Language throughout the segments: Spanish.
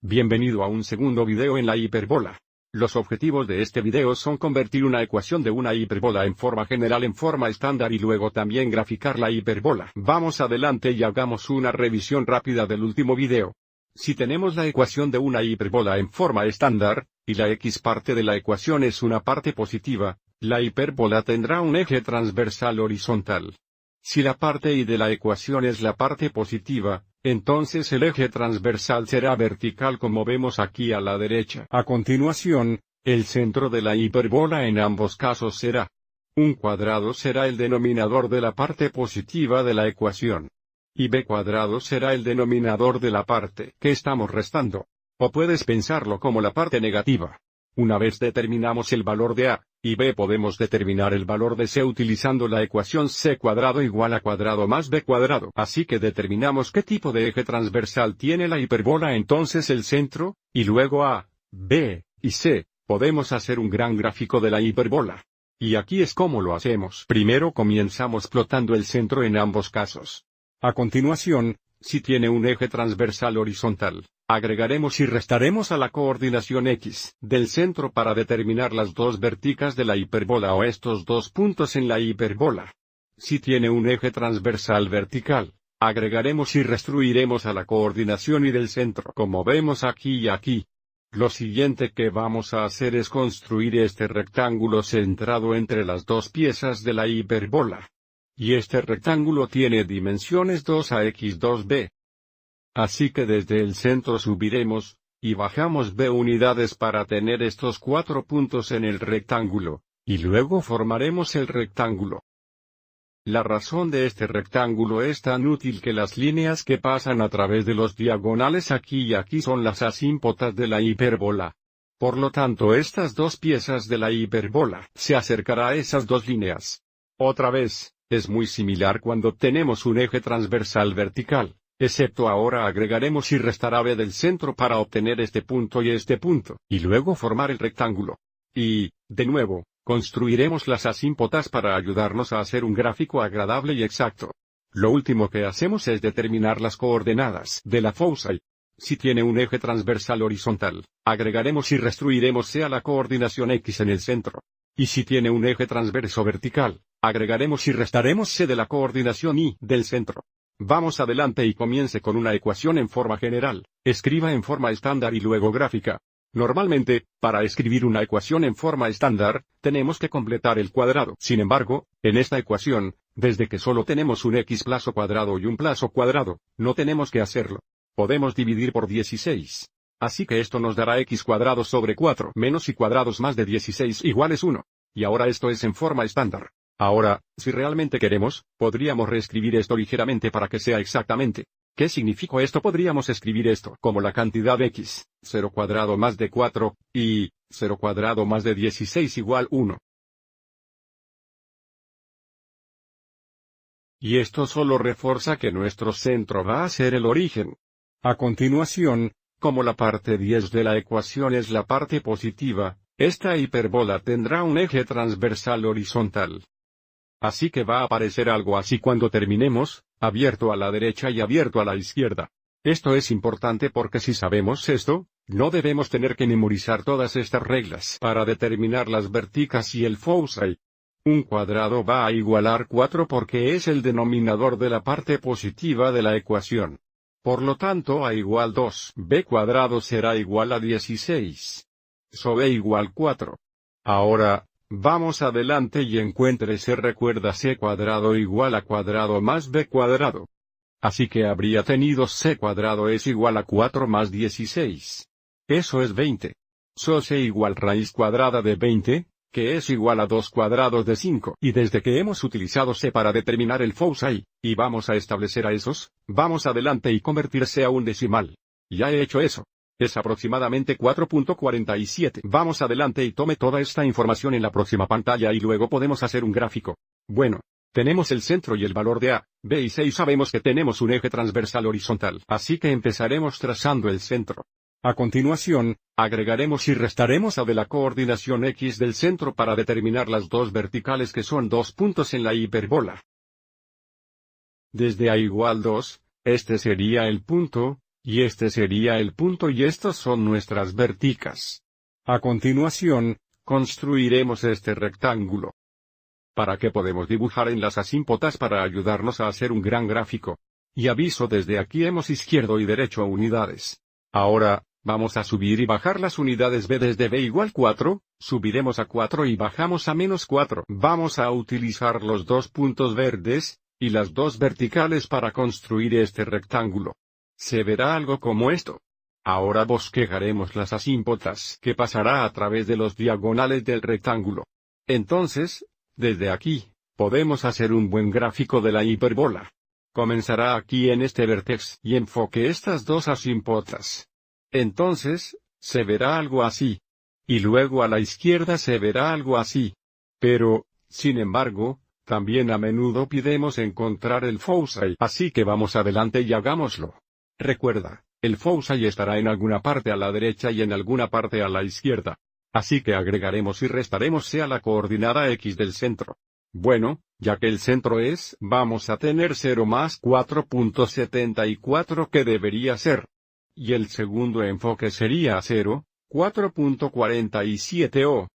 Bienvenido a un segundo video en la hiperbola. Los objetivos de este video son convertir una ecuación de una hiperbola en forma general en forma estándar y luego también graficar la hiperbola. Vamos adelante y hagamos una revisión rápida del último video. Si tenemos la ecuación de una hiperbola en forma estándar, y la x parte de la ecuación es una parte positiva, la hiperbola tendrá un eje transversal horizontal. Si la parte y de la ecuación es la parte positiva, entonces el eje transversal será vertical como vemos aquí a la derecha. A continuación, el centro de la hiperbola en ambos casos será un cuadrado será el denominador de la parte positiva de la ecuación. Y b cuadrado será el denominador de la parte que estamos restando. O puedes pensarlo como la parte negativa. Una vez determinamos el valor de a y b podemos determinar el valor de c utilizando la ecuación c cuadrado igual a cuadrado más b cuadrado. Así que determinamos qué tipo de eje transversal tiene la hiperbola entonces el centro, y luego a, b, y c, podemos hacer un gran gráfico de la hiperbola. Y aquí es como lo hacemos. Primero comenzamos plotando el centro en ambos casos. A continuación, si tiene un eje transversal horizontal, agregaremos y restaremos a la coordinación x del centro para determinar las dos vérticas de la hiperbola o estos dos puntos en la hiperbola. Si tiene un eje transversal vertical, agregaremos y restituiremos a la coordinación y del centro como vemos aquí y aquí. Lo siguiente que vamos a hacer es construir este rectángulo centrado entre las dos piezas de la hiperbola. Y este rectángulo tiene dimensiones 2ax 2b. Así que desde el centro subiremos, y bajamos b unidades para tener estos 4 puntos en el rectángulo, y luego formaremos el rectángulo. La razón de este rectángulo es tan útil que las líneas que pasan a través de los diagonales aquí y aquí son las asímpotas de la hiperbola. Por lo tanto estas dos piezas de la hiperbola se acercará a esas dos líneas. Otra vez, es muy similar cuando tenemos un eje transversal vertical. Excepto ahora agregaremos y restará b del centro para obtener este punto y luego formar el rectángulo. Y, de nuevo, construiremos las asímpotas para ayudarnos a hacer un gráfico agradable y exacto. Lo último que hacemos es determinar las coordenadas de la foci. Si tiene un eje transversal horizontal, agregaremos y restituiremos c a la coordinación x en el centro. Y si tiene un eje transverso vertical, agregaremos y restaremos c de la coordinación y del centro. Vamos adelante y comience con una ecuación en forma general, escriba en forma estándar y luego gráfica. Normalmente, para escribir una ecuación en forma estándar, tenemos que completar el cuadrado. Sin embargo, en esta ecuación, desde que solo tenemos un x plazo cuadrado y un plazo cuadrado, no tenemos que hacerlo. Podemos dividir por 16. Así que esto nos dará x cuadrado sobre 4 menos y cuadrados más de 16 iguales 1. Y ahora esto es en forma estándar. Ahora, si realmente queremos, podríamos reescribir esto ligeramente para que sea exactamente. ¿Qué significa esto? Podríamos escribir esto como la cantidad x, 0 cuadrado más de 4, y 0 cuadrado más de 16 igual 1. Y esto solo refuerza que nuestro centro va a ser el origen. A continuación, como la parte 10 de la ecuación es la parte positiva, esta hiperbola tendrá un eje transversal horizontal. Así que va a aparecer algo así cuando terminemos, abierto a la derecha y abierto a la izquierda. Esto es importante porque si sabemos esto, no debemos tener que memorizar todas estas reglas para determinar las vérticas y el foci. Un cuadrado va a igualar 4 porque es el denominador de la parte positiva de la ecuación. Por lo tanto a igual 2, b cuadrado será igual a 16. So b igual 4. Ahora, vamos adelante y encuentre c recuerda c cuadrado igual a cuadrado más b cuadrado. Así que habría tenido c cuadrado es igual a 4 más 16. Eso es 20. So c igual raíz cuadrada de 20, que es igual a 2 cuadrados de 5. Y desde que hemos utilizado c para determinar el foci, y vamos a establecer a esos, vamos adelante y convertir c a un decimal. Ya he hecho eso. Es aproximadamente 4.47. Vamos adelante y tome toda esta información en la próxima pantalla y luego podemos hacer un gráfico. Bueno, tenemos el centro y el valor de a, b y c y sabemos que tenemos un eje transversal horizontal. Así que empezaremos trazando el centro. A continuación, agregaremos y restaremos a de la coordinación x del centro para determinar las dos verticales que son dos puntos en la hiperbola. Desde a igual 2, este sería el punto, Y este sería el punto y estos son nuestras vérticas. A continuación, construiremos este rectángulo. ¿Para qué podemos dibujar en las asímpotas para ayudarnos a hacer un gran gráfico? Y aviso desde aquí hemos izquierdo y derecho unidades. Ahora, vamos a subir y bajar las unidades B desde B igual 4, subiremos a 4 y bajamos a menos 4. Vamos a utilizar los dos puntos verdes, y las dos verticales para construir este rectángulo. Se verá algo como esto. Ahora bosquejaremos las asímpotas que pasará a través de los diagonales del rectángulo. Entonces, desde aquí, podemos hacer un buen gráfico de la hiperbola. Comenzará aquí en este vértex y enfoque estas dos asímpotas. Entonces, se verá algo así. Y luego a la izquierda se verá algo así. Pero, sin embargo, también a menudo pidemos encontrar el foci, así que vamos adelante y hagámoslo. Recuerda, el foci estará en alguna parte a la derecha y en alguna parte a la izquierda. Así que agregaremos y restaremos C a la coordenada X del centro. Bueno, ya que el centro es, vamos a tener 0 más 4.74 que debería ser. Y el segundo enfoque sería 0, 4.47 o.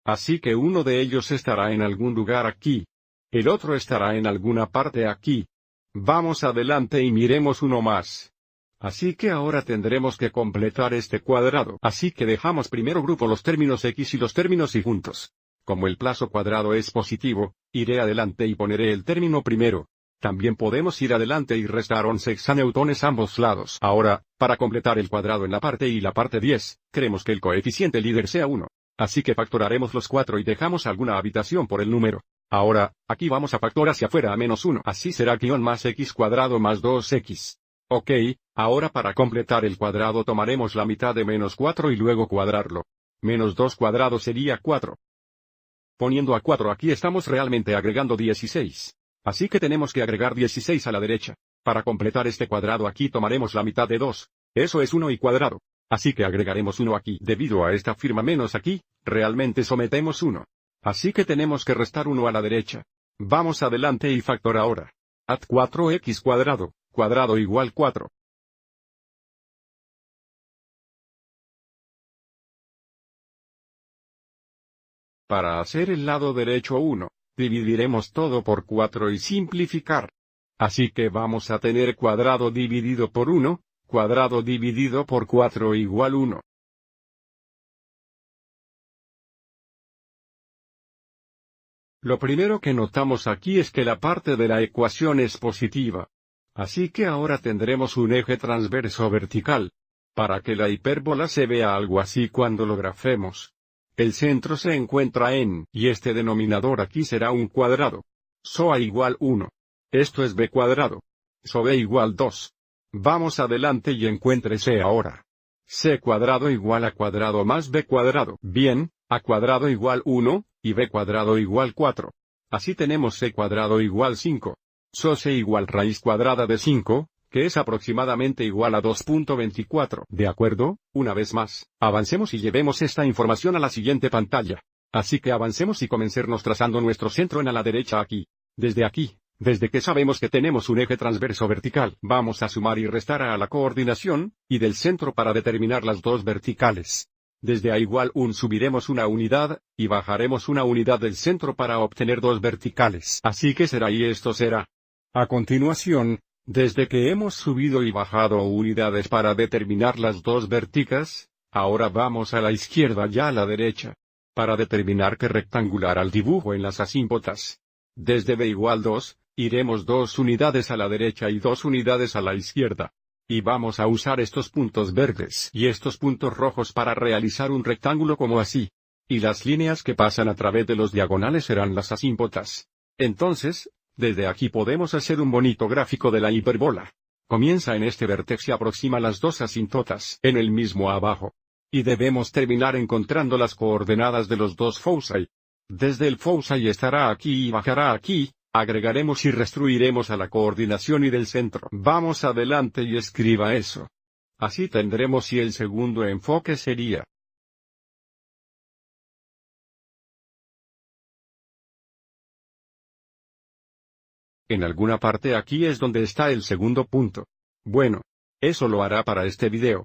Así que uno de ellos estará en algún lugar aquí. El otro estará en alguna parte aquí. Vamos adelante y miremos uno más. Así que ahora tendremos que completar este cuadrado. Así que dejamos primero grupo los términos X y los términos Y juntos. Como el plazo cuadrado es positivo, iré adelante y poneré el término primero. También podemos ir adelante y restar 11 hexanewtones ambos lados. Ahora, para completar el cuadrado en la parte Y y la parte 10, queremos que el coeficiente líder sea 1. Así que factoraremos los 4 y dejamos alguna habitación por el número. Ahora, aquí vamos a factor hacia afuera a menos 1. Así será guión más x cuadrado más 2x. Ok, ahora para completar el cuadrado tomaremos la mitad de menos 4 y luego cuadrarlo. Menos 2 cuadrado sería 4. Poniendo a 4 aquí estamos realmente agregando 16. Así que tenemos que agregar 16 a la derecha. Para completar este cuadrado aquí tomaremos la mitad de 2. Eso es 1 y cuadrado. Así que agregaremos 1 aquí. Debido a esta firma menos aquí, realmente sometemos 1. Así que tenemos que restar 1 a la derecha. Vamos adelante y factor ahora. Add 4x cuadrado, cuadrado igual 4. Para hacer el lado derecho 1, dividiremos todo por 4 y simplificar. Así que vamos a tener cuadrado dividido por 1, cuadrado dividido por 4 igual 1. Lo primero que notamos aquí es que la parte de la ecuación es positiva. Así que ahora tendremos un eje transverso vertical. Para que la hipérbola se vea algo así cuando lo grafemos. El centro se encuentra en, y este denominador aquí será un cuadrado. So A igual 1. Esto es B cuadrado. So B igual 2. Vamos adelante y encuentre C ahora. C cuadrado igual a cuadrado más B cuadrado. Bien, A cuadrado igual 1, y B cuadrado igual 4. Así tenemos C cuadrado igual 5. So C igual raíz cuadrada de 5, que es aproximadamente igual a 2.24. ¿De acuerdo? Una vez más, avancemos y llevemos esta información a la siguiente pantalla. Así que avancemos y comencemos trazando nuestro centro en a la derecha aquí. Desde aquí, desde que sabemos que tenemos un eje transverso vertical, vamos a sumar y restar a la coordinación, y del centro para determinar las dos verticales. Desde A igual 1 subiremos una unidad, y bajaremos una unidad del centro para obtener dos verticales. Así que será y esto será. A continuación, desde que hemos subido y bajado unidades para determinar las dos vérticas, ahora vamos a la izquierda y a la derecha. Para determinar qué rectangular al dibujo en las asímpotas. Desde B igual 2, iremos 2 unidades a la derecha y 2 unidades a la izquierda. Y vamos a usar estos puntos verdes y estos puntos rojos para realizar un rectángulo como así. Y las líneas que pasan a través de los diagonales serán las asímpotas. Entonces, desde aquí podemos hacer un bonito gráfico de la hiperbola. Comienza en este vértex y aproxima las dos asímpotas en el mismo abajo. Y debemos terminar encontrando las coordenadas de los dos foci. Desde el foci estará aquí y bajará aquí, agregaremos y restruiremos a la coordinación y del centro. Vamos adelante y escriba eso. Así tendremos y el segundo enfoque sería. En alguna parte aquí es donde está el segundo punto. Bueno. Eso lo hará para este video.